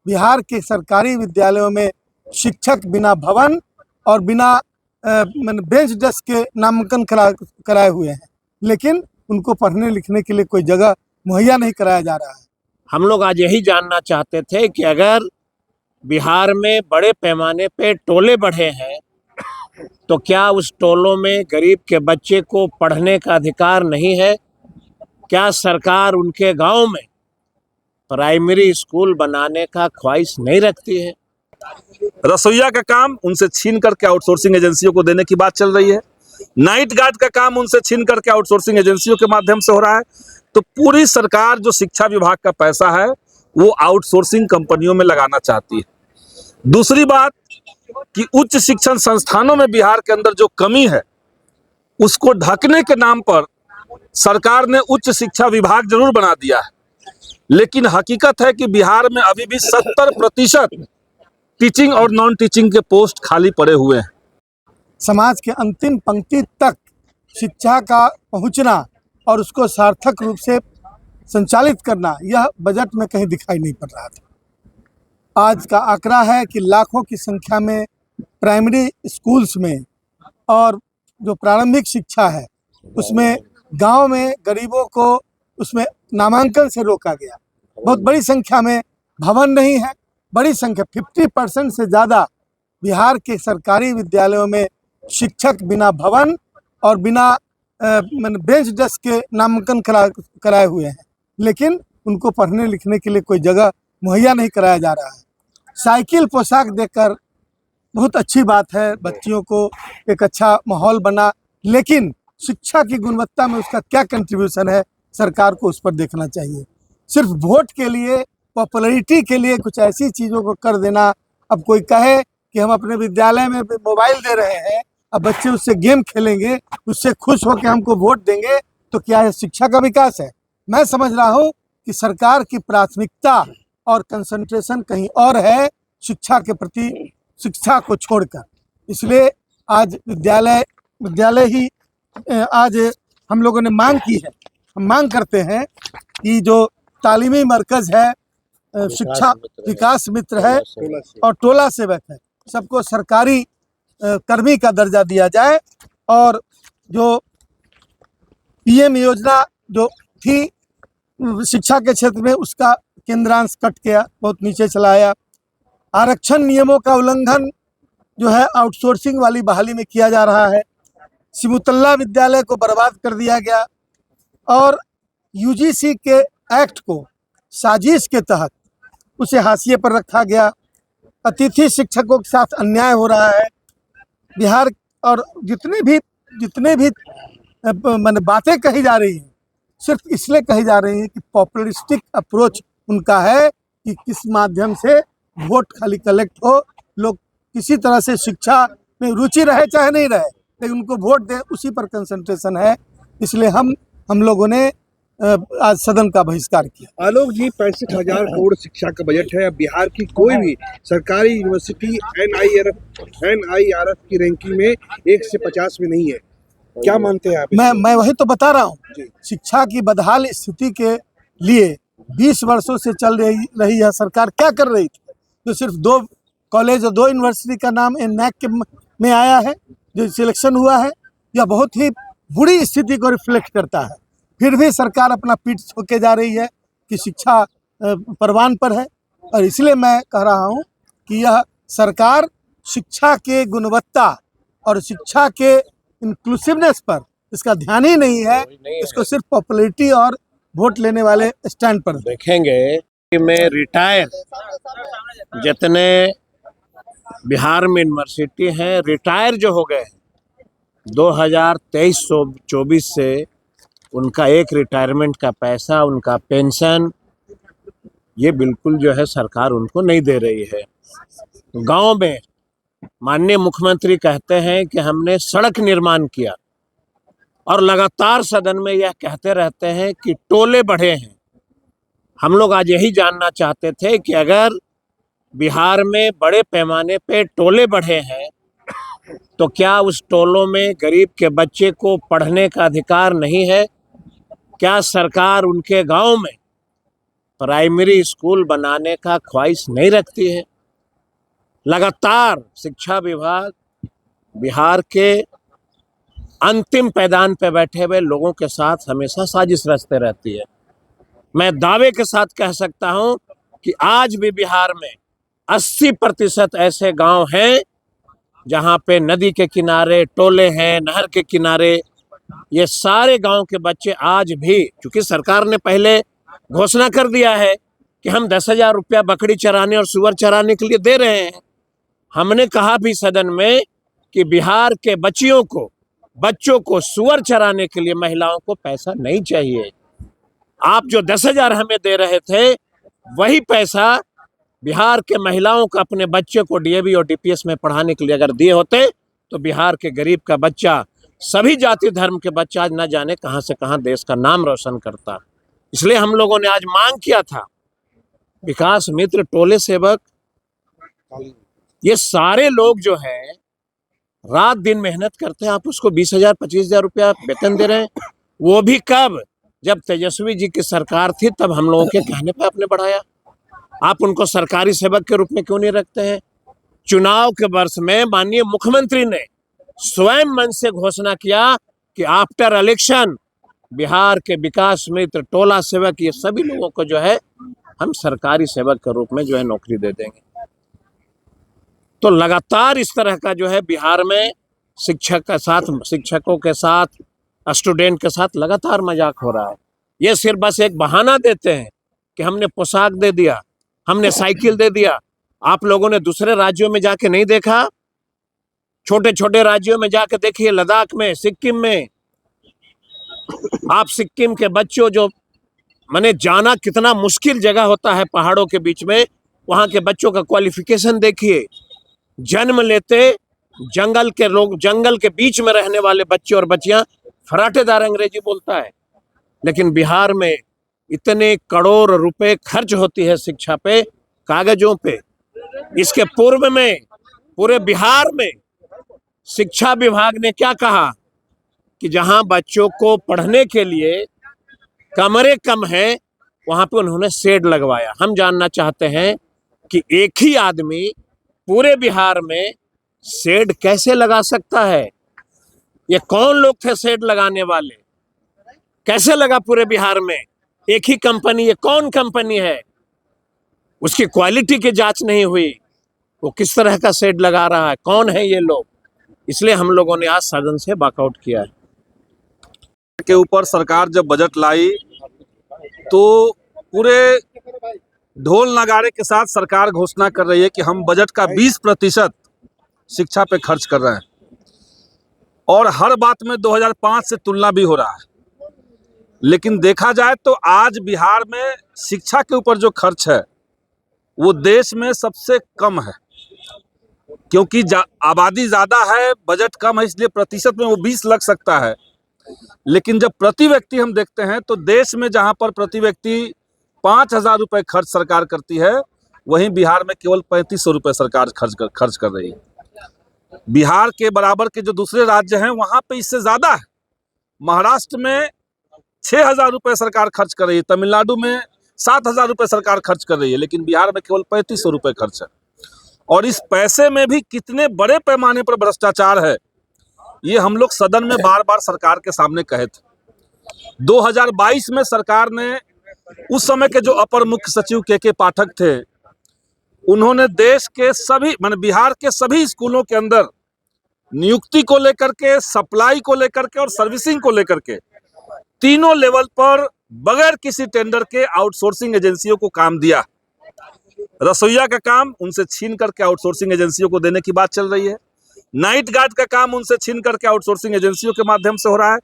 बिहार के सरकारी विद्यालयों में शिक्षक बिना भवन और बिना बेंच डेस्क के नामांकन कराए हुए हैं, लेकिन उनको पढ़ने लिखने के लिए कोई जगह मुहैया नहीं कराया जा रहा है। हम लोग आज यही जानना चाहते थे कि अगर बिहार में बड़े पैमाने पे टोले बढ़े हैं तो क्या उस टोलों में गरीब के बच्चे को पढ़ने का अधिकार नहीं है? क्या सरकार उनके गांव में प्राइमरी स्कूल बनाने का ख्वाहिश नहीं रखती है? रसोईया का काम उनसे छीन करके आउटसोर्सिंग एजेंसियों को देने की बात चल रही है। नाइट गार्ड का काम उनसे छीन करके आउटसोर्सिंग एजेंसियों के माध्यम से हो रहा है। तो पूरी सरकार जो शिक्षा विभाग का पैसा है वो आउटसोर्सिंग कंपनियों में लगाना चाहती है। दूसरी बात कि उच्च शिक्षण संस्थानों में बिहार के अंदर जो कमी है उसको ढकने के नाम पर सरकार ने उच्च शिक्षा विभाग जरूर बना दिया है, लेकिन हकीकत है कि बिहार में अभी भी 70% टीचिंग और नॉन टीचिंग के पोस्ट खाली पड़े हुए हैं। समाज के अंतिम पंक्ति तक शिक्षा का पहुंचना और उसको सार्थक रूप से संचालित करना यह बजट में कहीं दिखाई नहीं पड़ रहा था। आज का आंकड़ा है कि लाखों की संख्या में प्राइमरी स्कूल्स में और जो प्रारंभिक शिक्षा है उसमें गांव में गरीबों को उसमें नामांकन से रोका गया। बहुत बड़ी संख्या में भवन नहीं है। बड़ी संख्या 50% से ज़्यादा बिहार के सरकारी विद्यालयों में शिक्षक बिना भवन और बिना बेंच डेस्क के नामांकन कराए हुए हैं, लेकिन उनको पढ़ने लिखने के लिए कोई जगह मुहैया नहीं कराया जा रहा है। साइकिल पोशाक देकर बहुत अच्छी बात है, बच्चियों को एक अच्छा माहौल बना, लेकिन शिक्षा की गुणवत्ता में उसका क्या कंट्रीब्यूशन है सरकार को उस पर देखना चाहिए। सिर्फ वोट के लिए, पॉपुलैरिटी के लिए कुछ ऐसी चीज़ों को कर देना। अब कोई कहे कि हम अपने विद्यालय में मोबाइल दे रहे हैं, अब बच्चे उससे गेम खेलेंगे, उससे खुश होकर हमको वोट देंगे, तो क्या यह शिक्षा का विकास है? मैं समझ रहा हूँ कि सरकार की प्राथमिकता और कंसंट्रेशन कहीं और है शिक्षा के प्रति, शिक्षा को छोड़कर। इसलिए आज विद्यालय ही आज हम लोगों ने मांग की है। हम मांग करते हैं कि जो तालीमी मरकज़ है, शिक्षा विकास मित्र है और टोला सेवक है, सबको सरकारी कर्मी का दर्जा दिया जाए। और जो पीएम योजना जो थी शिक्षा के क्षेत्र में, उसका केंद्रांश कट गया, बहुत नीचे चला आया। आरक्षण नियमों का उल्लंघन जो है आउटसोर्सिंग वाली बहाली में किया जा रहा है। सिमुतल्ला विद्यालय को बर्बाद कर दिया गया और यूजीसी के एक्ट को साजिश के तहत उसे हाशिए पर रखा गया। अतिथि शिक्षकों के साथ अन्याय हो रहा है बिहार। और जितने भी मैंने बातें कही जा रही हैं, सिर्फ इसलिए कही जा रही हैं कि पॉपुलिस्टिक अप्रोच उनका है कि किस माध्यम से वोट खाली कलेक्ट हो, लोग किसी तरह से शिक्षा में रुचि रहे चाहे नहीं रहे, लेकिन उनको वोट दें, उसी पर कंसंट्रेशन है। इसलिए हम लोगों ने आज सदन का बहिष्कार किया। आलोक जी, 65,000 करोड़ शिक्षा का बजट है। बिहार की कोई भी सरकारी यूनिवर्सिटी NIRF की रैंकिंग में 1 से 50 में नहीं है। क्या मानते हैं आप? मैं वही तो बता रहा हूँ। शिक्षा की बदहाल स्थिति के लिए 20 वर्षों से चल रही है सरकार क्या कर रही थी? जो सिर्फ 2 कॉलेज और 2 यूनिवर्सिटी का नाम NAC में आया है, जो सिलेक्शन हुआ है, यह बहुत ही बुरी स्थिति को रिफ्लेक्ट करता है। फिर भी सरकार अपना पीठ ठोके जा रही है कि शिक्षा परवान पर है। और इसलिए मैं कह रहा हूँ कि यह सरकार शिक्षा के गुणवत्ता और शिक्षा के इंक्लूसिवनेस पर इसका ध्यान ही नहीं है। इसको सिर्फ पॉपुलैरिटी और वोट लेने वाले स्टैंड पर देखेंगे कि मैं रिटायर जितने बिहार में यूनिवर्सिटी हैं, रिटायर जो हो गए 2023-24 से, उनका एक रिटायरमेंट का पैसा, उनका पेंशन, ये बिल्कुल जो है सरकार उनको नहीं दे रही है। गांव में माननीय मुख्यमंत्री कहते हैं कि हमने सड़क निर्माण किया, और लगातार सदन में यह कहते रहते हैं कि टोले बढ़े हैं। हम लोग आज यही जानना चाहते थे कि अगर बिहार में बड़े पैमाने पे टोले बढ़े हैं तो क्या उस टोलों में गरीब के बच्चे को पढ़ने का अधिकार नहीं है? क्या सरकार उनके गांव में प्राइमरी स्कूल बनाने का ख्वाहिश नहीं रखती है। लगातार शिक्षा विभाग बिहार के अंतिम पैदान पर बैठे हुए लोगों के साथ हमेशा साजिश रचते रहती है। मैं दावे के साथ कह सकता हूं कि आज भी बिहार में 80% ऐसे गांव हैं जहां पे नदी के किनारे टोले हैं, नहर के किनारे, ये सारे गांव के बच्चे आज भी, क्योंकि सरकार ने पहले घोषणा कर दिया है कि हम 10,000 रुपया बकरी चराने और सुअर चराने के लिए दे रहे हैं। हमने कहा भी सदन में कि बिहार के बच्चों को सुअर चराने के लिए महिलाओं को पैसा नहीं चाहिए। आप जो 10,000 हमें दे रहे थे, वही पैसा बिहार के महिलाओं को अपने बच्चे को डीएवी और डीपीएस में पढ़ाने के लिए अगर दिए होते तो बिहार के गरीब का बच्चा, सभी जाति धर्म के बच्चा आज न जाने कहां से कहां देश का नाम रोशन करता। इसलिए हम लोगों ने आज मांग किया था, विकास मित्र, टोले सेवक, ये सारे लोग जो है रात दिन मेहनत करते हैं, आप उसको 20,000 25,000 रुपया वेतन दे रहे हैं। वो भी कब? जब तेजस्वी जी की सरकार थी, तब हम लोगों के कहने पे आपने बढ़ाया। आप उनको सरकारी सेवक के रूप में क्यों नहीं रखते हैं? चुनाव के वर्ष में माननीय मुख्यमंत्री ने स्वयं मन से घोषणा किया कि आफ्टर इलेक्शन बिहार के विकास मित्र, टोला सेवक, ये सभी लोगों को जो है हम सरकारी सेवक के रूप में जो है नौकरी दे देंगे। तो लगातार इस तरह का जो है बिहार में शिक्षकों के साथ, स्टूडेंट के साथ लगातार मजाक हो रहा है। ये सिर्फ बस एक बहाना देते हैं कि हमने पोशाक दे दिया, हमने साइकिल दे दिया। आप लोगों ने दूसरे राज्यों में जाके नहीं देखा? छोटे छोटे राज्यों में जाके देखिए, लद्दाख में, सिक्किम में। आप सिक्किम के बच्चों जो मैंने जाना, कितना मुश्किल जगह होता है पहाड़ों के बीच में, वहां के बच्चों का क्वालिफिकेशन देखिए। जन्म लेते जंगल के बीच में रहने वाले बच्चे और बच्चियां फराटेदार अंग्रेजी बोलता है, लेकिन बिहार में इतने करोड़ रुपए खर्च होती है शिक्षा पे, कागजों पे। इसके पूर्व में पूरे बिहार में शिक्षा विभाग ने क्या कहा कि जहां बच्चों को पढ़ने के लिए कमरे कम हैं, वहां पे उन्होंने शेड लगवाया। हम जानना चाहते हैं कि एक ही आदमी पूरे बिहार में शेड कैसे लगा सकता है? ये कौन लोग थे शेड लगाने वाले? कैसे लगा पूरे बिहार में? एक ही कंपनी, ये कौन कंपनी है? उसकी क्वालिटी की जांच नहीं हुई, वो किस तरह का शेड लगा रहा है, कौन है ये लोग? इसलिए हम लोगों ने आज सदन से वॉकआउट किया है। के ऊपर सरकार जब बजट लाई तो पूरे ढोल नगाड़े के साथ सरकार घोषणा कर रही है कि हम बजट का 20% शिक्षा पे खर्च कर रहे हैं, और हर बात में 2005 से तुलना भी हो रहा है। लेकिन देखा जाए तो आज बिहार में शिक्षा के ऊपर जो खर्च है वो देश में सबसे कम है, क्योंकि आबादी ज़्यादा है, बजट कम है, इसलिए प्रतिशत में वो 20 लग सकता है। लेकिन जब प्रति व्यक्ति हम देखते हैं तो देश में जहां पर प्रति व्यक्ति 5,000 रुपये खर्च सरकार करती है, वहीं बिहार में केवल 3,500 रुपये सरकार खर्च कर रही है। बिहार के बराबर के जो दूसरे राज्य हैं वहां पे इससे ज़्यादा है। महाराष्ट्र में 6,000 रुपये सरकार खर्च कर रही है, तमिलनाडु में 7,000 रुपये सरकार खर्च कर रही है, लेकिन बिहार में केवल 3,500 रुपये खर्च है। और इस पैसे में भी कितने बड़े पैमाने पर भ्रष्टाचार है, ये हम लोग सदन में बार बार सरकार के सामने कहे थे। 2022 में सरकार ने, उस समय के जो अपर मुख्य सचिव के पाठक थे, उन्होंने देश के सभी बिहार के सभी स्कूलों के अंदर नियुक्ति को लेकर के, सप्लाई को लेकर के और सर्विसिंग को लेकर के तीनों लेवल पर बगैर किसी टेंडर के आउटसोर्सिंग एजेंसियों को काम दिया। रसोईया का काम उनसे छीन करके आउटसोर्सिंग एजेंसियों को देने की बात चल रही है। नाइट गार्ड का काम उनसे छीन करके आउटसोर्सिंग एजेंसियों के माध्यम से हो रहा है।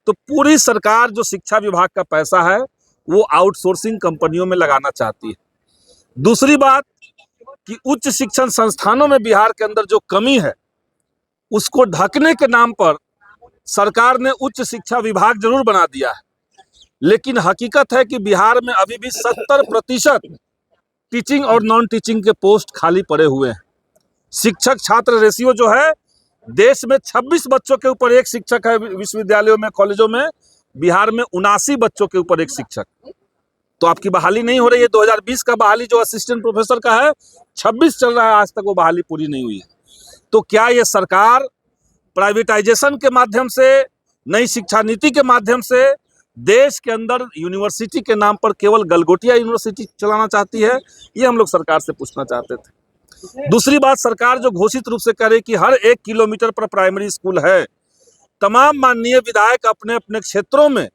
तो पूरी सरकार जो शिक्षा विभाग का पैसा है वो आउटसोर्सिंग कंपनियों में लगाना चाहती है। दूसरी बात कि उच्च शिक्षण संस्थानों में बिहार के अंदर जो कमी है उसको ढकने के नाम पर सरकार ने उच्च शिक्षा विभाग जरूर बना दिया है, लेकिन हकीकत है कि बिहार में अभी भी 70% टीचिंग और नॉन टीचिंग के पोस्ट खाली पड़े हुए हैं। शिक्षक छात्र रेशियो जो है, देश में 26 बच्चों के ऊपर एक शिक्षक है विश्वविद्यालयों में, कॉलेजों में। बिहार में 79 बच्चों के ऊपर एक शिक्षक। तो आपकी बहाली नहीं हो रही है। 2020 का बहाली जो असिस्टेंट प्रोफेसर का है 26 चल रहा है, आज तक वो बहाली पूरी नहीं हुई है। तो क्या ये सरकार प्राइवेटाइजेशन के माध्यम से, नई शिक्षा नीति के माध्यम से देश के अंदर यूनिवर्सिटी के नाम पर केवल गलगोटिया यूनिवर्सिटी चलाना चाहती है? ये हम लोग सरकार से पूछना चाहते थे। दूसरी बात, सरकार जो घोषित रूप से करे कि हर 1 किलोमीटर पर प्राइमरी स्कूल है, तमाम माननीय विधायक अपने अपने क्षेत्रों में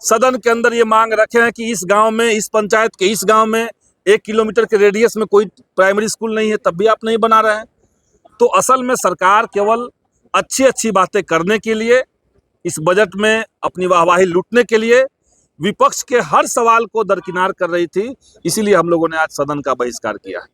सदन के अंदर ये मांग रखे हैं कि इस गांव में, इस पंचायत के इस गांव में 1 किलोमीटर के रेडियस में कोई प्राइमरी स्कूल नहीं है, तब भी आप नहीं बना रहे हैं। तो असल में सरकार केवल अच्छी अच्छी बातें करने के लिए, इस बजट में अपनी वाहवाही लूटने के लिए विपक्ष के हर सवाल को दरकिनार कर रही थी। इसीलिए हम लोगों ने आज सदन का बहिष्कार किया है।